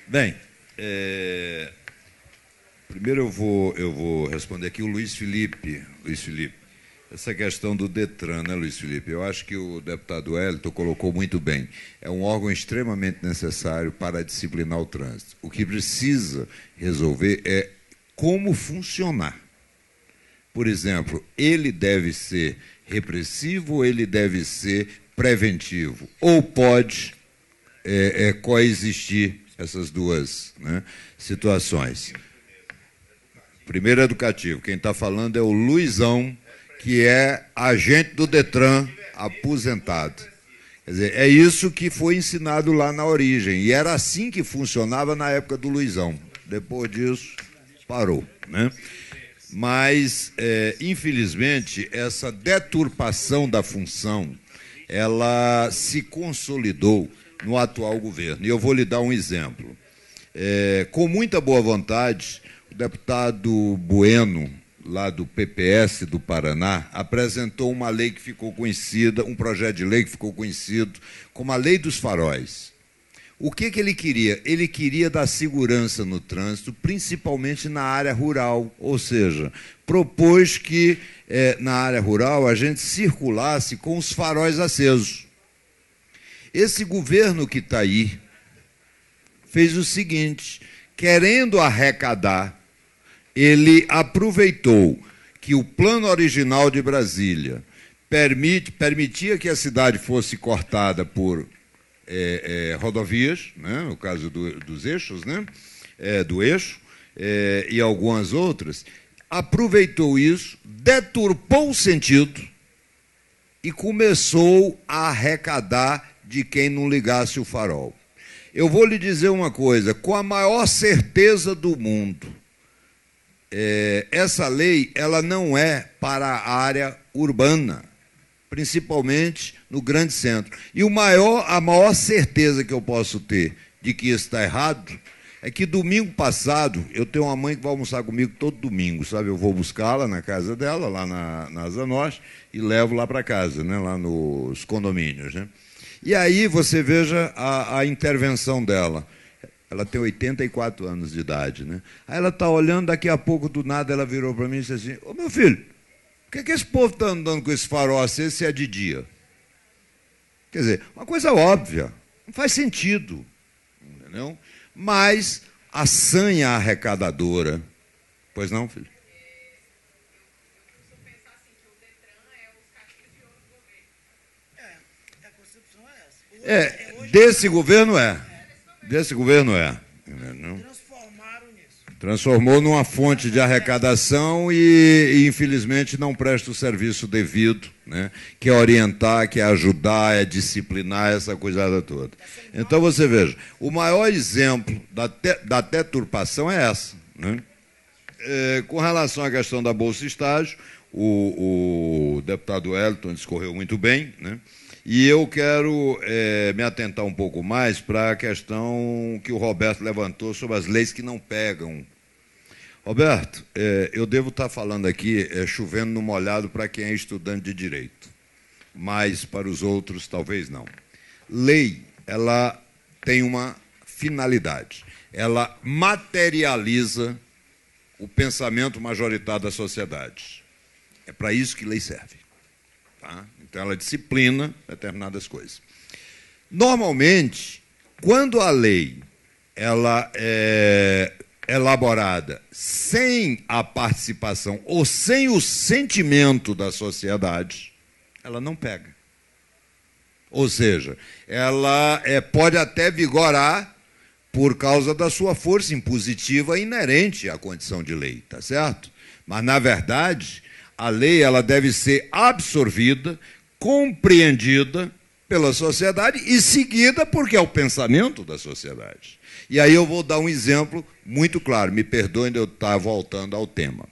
Bem, primeiro eu vou responder aqui o Luiz Felipe. Luiz Felipe, essa questão do Detran, né, Luiz Felipe? Eu acho que o deputado Wellington colocou muito bem. É um órgão extremamente necessário para disciplinar o trânsito. O que precisa resolver é como funcionar. Por exemplo, ele deve ser repressivo ou ele deve ser preventivo? Ou pode coexistir essas duas, né, situações? Primeiro, educativo. Quem está falando é o Luizão, que é agente do Detran, aposentado. Quer dizer, é isso que foi ensinado lá na origem. E era assim que funcionava na época do Luizão. Depois disso, parou, né? Mas, infelizmente, essa deturpação da função, ela se consolidou no atual governo. E eu vou lhe dar um exemplo. Com muita boa vontade, o deputado Bueno, lá do PPS do Paraná, apresentou uma lei que ficou conhecida, um projeto de lei que ficou conhecido como a Lei dos Faróis. O que ele queria? Ele queria dar segurança no trânsito, principalmente na área rural, ou seja, propôs que na área rural a gente circulasse com os faróis acesos. Esse governo que está aí fez o seguinte: querendo arrecadar, ele aproveitou que o plano original de Brasília permitia que a cidade fosse cortada por rodovias, né, no caso dos eixos, né, do eixo, e algumas outras, aproveitou isso, deturpou o sentido e começou a arrecadar de quem não ligasse o farol. Eu vou lhe dizer uma coisa, com a maior certeza do mundo, essa lei ela não é para a área urbana, principalmente no grande centro. E a maior certeza que eu posso ter de que isso está errado é que domingo passado, eu tenho uma mãe que vai almoçar comigo todo domingo, sabe? Eu vou buscá-la na casa dela, lá na Asa Norte, e levo lá para casa, né? Lá nos condomínios, né? E aí você veja a intervenção dela. Ela tem 84 anos de idade, né? Aí ela está olhando, daqui a pouco, do nada, ela virou para mim e disse assim: ô, meu filho, por que esse povo está andando com esse farol aceso se é de dia? Quer dizer, uma coisa óbvia, não faz sentido, entendeu? Mas a sanha arrecadadora... Pois não, filho? Desse governo é. Desse governo é. Entendeu? Transformou numa fonte de arrecadação e, infelizmente, não presta o serviço devido, né? Que é orientar, que é ajudar, é disciplinar, essa coisada toda. Então, você veja, o maior exemplo da deturpação é essa, né? Com relação à questão da Bolsa Estágio, o deputado Wellington discorreu muito bem, né? E eu quero me atentar um pouco mais para a questão que o Roberto levantou sobre as leis que não pegam. Roberto, eu devo estar falando aqui chovendo no molhado para quem é estudante de direito, mas para os outros talvez não. Lei, ela tem uma finalidade. Ela materializa o pensamento majoritário da sociedade. É para isso que lei serve. Tá? Então, ela disciplina determinadas coisas. Normalmente, quando a lei ela é elaborada sem a participação ou sem o sentimento da sociedade, ela não pega. Ou seja, ela pode até vigorar por causa da sua força impositiva inerente à condição de lei, tá certo? Mas, na verdade, a lei ela deve ser absorvida, compreendida pela sociedade e seguida porque é o pensamento da sociedade. E aí eu vou dar um exemplo muito claro, me perdoem de eu estar voltando ao tema.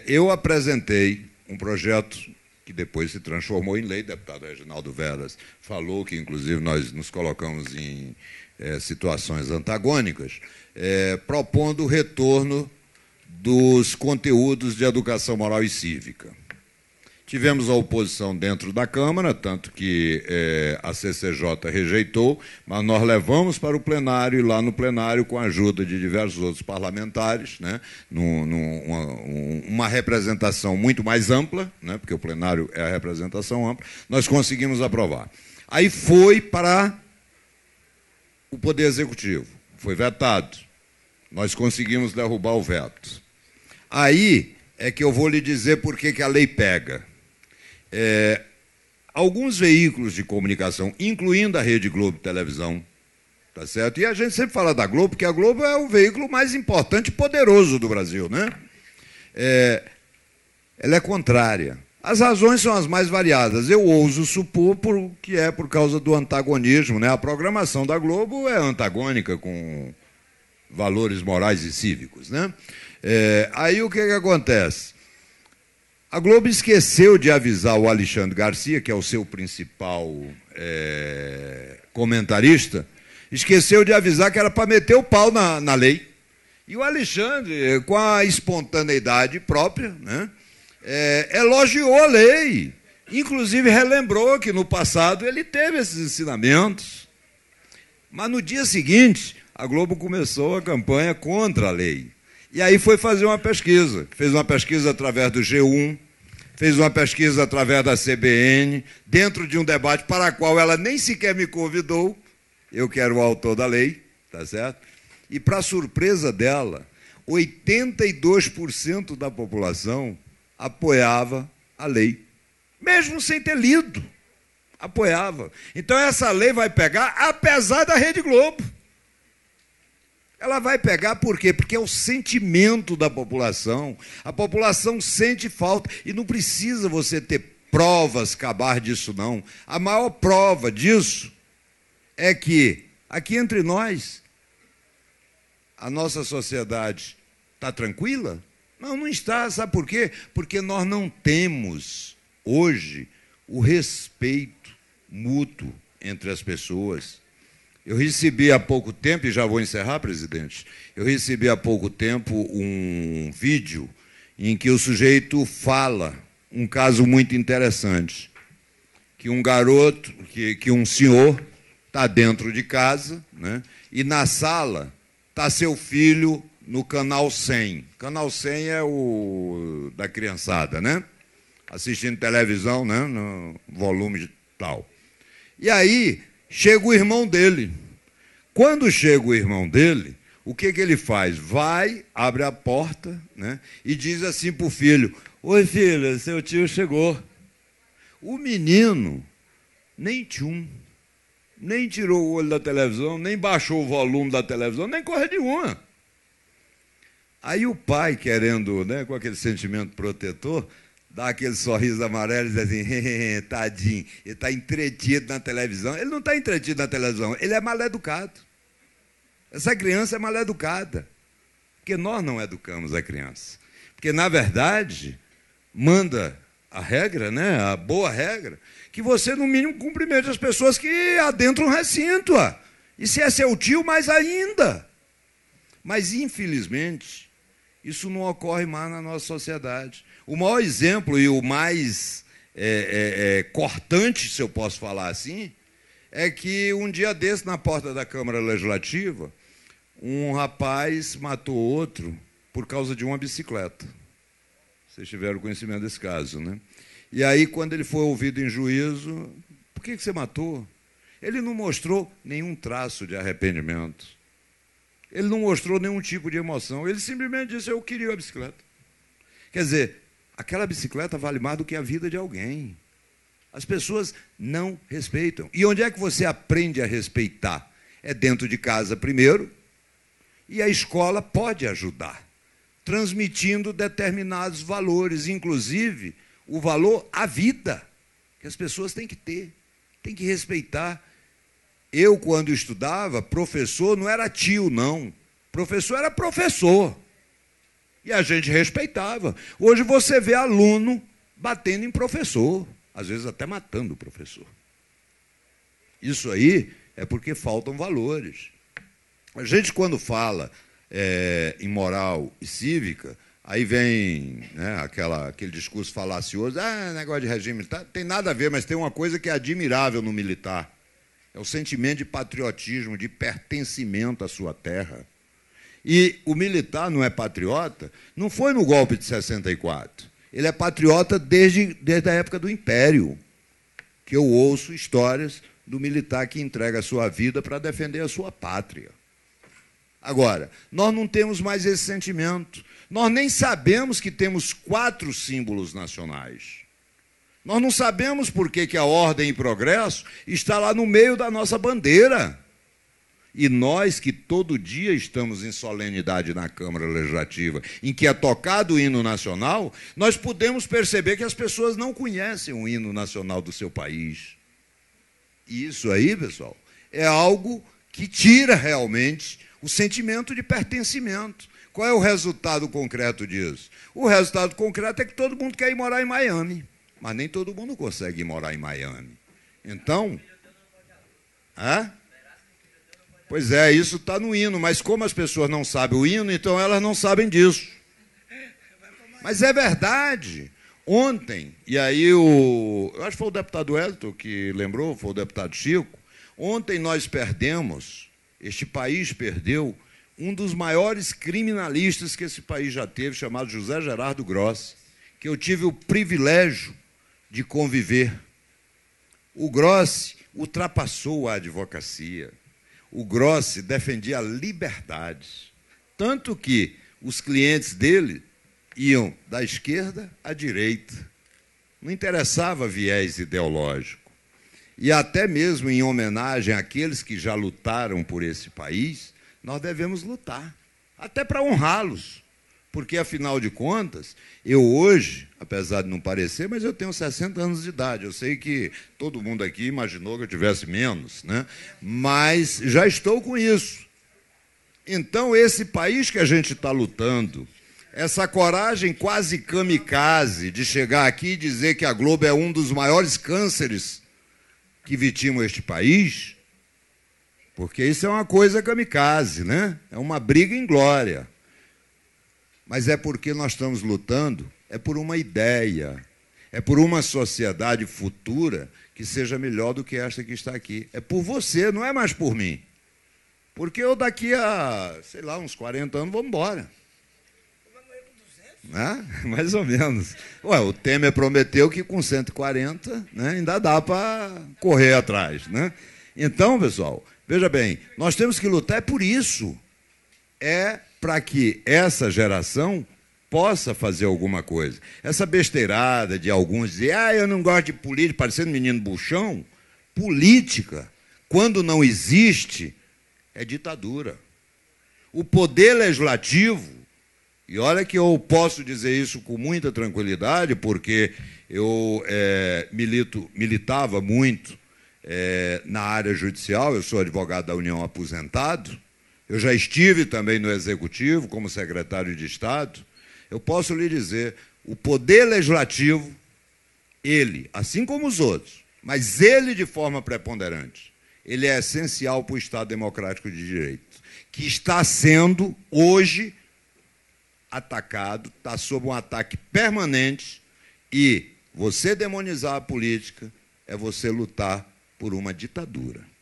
Eu apresentei um projeto que depois se transformou em lei, o deputado Reginaldo Veras falou que, inclusive, nós nos colocamos em situações antagônicas, propondo o retorno dos conteúdos de educação moral e cívica. Tivemos a oposição dentro da Câmara, tanto que a CCJ rejeitou, mas nós levamos para o plenário, e lá no plenário, com a ajuda de diversos outros parlamentares, né, uma representação muito mais ampla, né, porque o plenário é a representação ampla, nós conseguimos aprovar. Aí foi para o Poder Executivo, foi vetado. Nós conseguimos derrubar o veto. Aí é que eu vou lhe dizer por que a lei pega. Alguns veículos de comunicação, incluindo a Rede Globo de televisão, tá certo? E a gente sempre fala da Globo, porque a Globo é o veículo mais importante e poderoso do Brasil, né? Ela é contrária. As razões são as mais variadas. Eu ouso supor que é por causa do antagonismo, né? A programação da Globo é antagônica com valores morais e cívicos, né? Aí o que acontece? A Globo esqueceu de avisar o Alexandre Garcia, que é o seu principal comentarista, esqueceu de avisar que era para meter o pau na lei. E o Alexandre, com a espontaneidade própria, né, elogiou a lei. Inclusive relembrou que no passado ele teve esses ensinamentos. Mas no dia seguinte, a Globo começou a campanha contra a lei. E aí foi fazer uma pesquisa. Fez uma pesquisa através do G1, fez uma pesquisa através da CBN, dentro de um debate para o qual ela nem sequer me convidou. Eu que era o autor da lei, tá certo? E, para surpresa dela, 82% da população apoiava a lei, mesmo sem ter lido. Apoiava. Então, essa lei vai pegar, apesar da Rede Globo. Ela vai pegar por quê? Porque é o sentimento da população. A população sente falta. E não precisa você ter provas cabar disso, não. A maior prova disso é que, aqui entre nós, a nossa sociedade está tranquila? Não, não está. Sabe por quê? Porque nós não temos, hoje, o respeito mútuo entre as pessoas. Eu recebi há pouco tempo, e já vou encerrar, presidente, eu recebi há pouco tempo um vídeo em que o sujeito fala um caso muito interessante, que um garoto, que um senhor está dentro de casa, né, e na sala está seu filho no canal 100. Canal 100 é o da criançada, né? Assistindo televisão, né, no volume tal. E aí chega o irmão dele. Quando chega o irmão dele, o que ele faz? Vai, abre a porta, né, e diz assim para o filho: oi, filho, seu tio chegou. O menino nem tchum, nem tirou o olho da televisão, nem baixou o volume da televisão, nem corre de uma. Aí o pai, querendo, né, com aquele sentimento protetor, dá aquele sorriso amarelo e diz assim: tadinho, ele está entretido na televisão. Ele não está entretido na televisão, ele é mal educado. Essa criança é mal educada, porque nós não educamos a criança. Porque, na verdade, manda a regra, né, a boa regra, que você, no mínimo, cumprimente as pessoas que adentram o recinto. E se é seu tio, mais ainda. Mas, infelizmente, isso não ocorre mais na nossa sociedade. O maior exemplo e o mais cortante, se eu posso falar assim, é que um dia desse, na porta da Câmara Legislativa, um rapaz matou outro por causa de uma bicicleta. Vocês tiveram conhecimento desse caso, né? E aí, quando ele foi ouvido em juízo, por que você matou? Ele não mostrou nenhum traço de arrependimento. Ele não mostrou nenhum tipo de emoção. Ele simplesmente disse: eu queria a bicicleta. Quer dizer, aquela bicicleta vale mais do que a vida de alguém. As pessoas não respeitam. E onde é que você aprende a respeitar? É dentro de casa primeiro, e a escola pode ajudar, transmitindo determinados valores, inclusive o valor à vida, que as pessoas têm que ter, têm que respeitar. Eu, quando estudava, professor não era tio, não. Professor era professor. E a gente respeitava. Hoje você vê aluno batendo em professor, às vezes até matando o professor. Isso aí é porque faltam valores. A gente, quando fala em moral e cívica, Aí vem, né, aquele discurso falacioso, negócio de regime militar. Tem nada a ver, mas tem uma coisa que é admirável no militar. É o sentimento de patriotismo, de pertencimento à sua terra. E o militar não é patriota, não foi no golpe de 64. Ele é patriota desde a época do Império, que eu ouço histórias do militar que entrega a sua vida para defender a sua pátria. Agora, nós não temos mais esse sentimento. Nós nem sabemos que temos 4 símbolos nacionais. Nós não sabemos por que a ordem e progresso está lá no meio da nossa bandeira. E nós, que todo dia estamos em solenidade na Câmara Legislativa, em que é tocado o hino nacional, nós podemos perceber que as pessoas não conhecem o hino nacional do seu país. E isso aí, pessoal, é algo que tira realmente o sentimento de pertencimento. Qual é o resultado concreto disso? O resultado concreto é que todo mundo quer ir morar em Miami, mas nem todo mundo consegue ir morar em Miami. Então, pois é, isso está no hino, mas como as pessoas não sabem o hino, então elas não sabem disso. Mas é verdade. Ontem, e aí eu acho que foi o deputado Elton que lembrou, foi o deputado Chico, ontem nós perdemos, este país perdeu, um dos maiores criminalistas que esse país já teve, chamado José Gerardo Grossi, que eu tive o privilégio de conviver. O Grossi ultrapassou a advocacia. O Grossi defendia a liberdade, tanto que os clientes dele iam da esquerda à direita. Não interessava viés ideológico. E até mesmo em homenagem àqueles que já lutaram por esse país, nós devemos lutar, até para honrá-los. Porque, afinal de contas, eu hoje, apesar de não parecer, mas eu tenho 60 anos de idade. Eu sei que todo mundo aqui imaginou que eu tivesse menos, né? Mas já estou com isso. Então, esse país que a gente está lutando, essa coragem quase kamikaze de chegar aqui e dizer que a Globo é um dos maiores cânceres que vitimam este país, porque isso é uma coisa kamikaze, né? É uma briga inglória. Mas é porque nós estamos lutando, é por uma ideia, é por uma sociedade futura que seja melhor do que esta que está aqui. É por você, não é mais por mim. Porque eu daqui a, sei lá, uns 40 anos vou embora. Né? Mais ou menos. Ué, o Temer prometeu que com 140, né, ainda dá para correr atrás. Né? Então, pessoal, veja bem, nós temos que lutar por isso. É para que essa geração possa fazer alguma coisa. Essa besteirada de alguns dizer, eu não gosto de política, parecendo menino buchão, política, quando não existe, é ditadura. O poder legislativo, e olha que eu posso dizer isso com muita tranquilidade, porque eu militava muito na área judicial, eu sou advogado da União aposentado, eu já estive também no Executivo como secretário de Estado. Eu posso lhe dizer, o poder legislativo, ele, assim como os outros, mas ele de forma preponderante, ele é essencial para o Estado Democrático de Direito, que está sendo, hoje, atacado, está sob um ataque permanente, e você demonizar a política é você lutar por uma ditadura.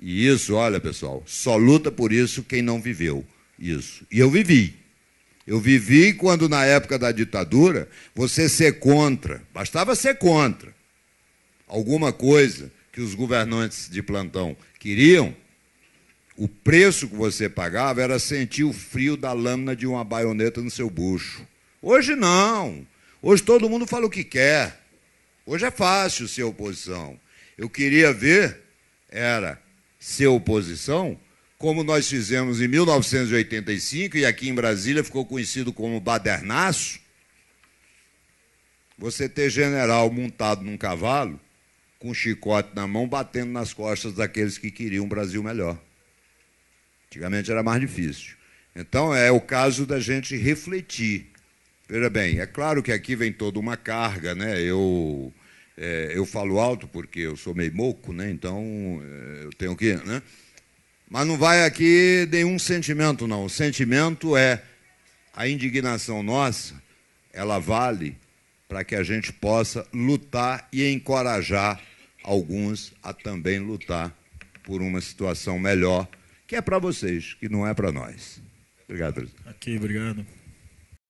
E isso, olha, pessoal, só luta por isso quem não viveu isso. E eu vivi. Eu vivi quando, na época da ditadura, você ser contra, bastava ser contra alguma coisa que os governantes de plantão queriam, o preço que você pagava era sentir o frio da lâmina de uma baioneta no seu bucho. Hoje não. Hoje todo mundo fala o que quer. Hoje é fácil ser oposição. Eu queria ver, ser oposição, como nós fizemos em 1985, e aqui em Brasília ficou conhecido como badernaço, você ter general montado num cavalo, com um chicote na mão, batendo nas costas daqueles que queriam um Brasil melhor. Antigamente era mais difícil. Então, é o caso da gente refletir. Veja bem, é claro que aqui vem toda uma carga, né? Eu falo alto porque eu sou meio moco, né? Então eu tenho que... Né? Mas não vai aqui nenhum sentimento, não. O sentimento é a indignação nossa, ela vale para que a gente possa lutar e encorajar alguns a também lutar por uma situação melhor, que é para vocês, que não é para nós. Obrigado, presidente. Aqui, obrigado.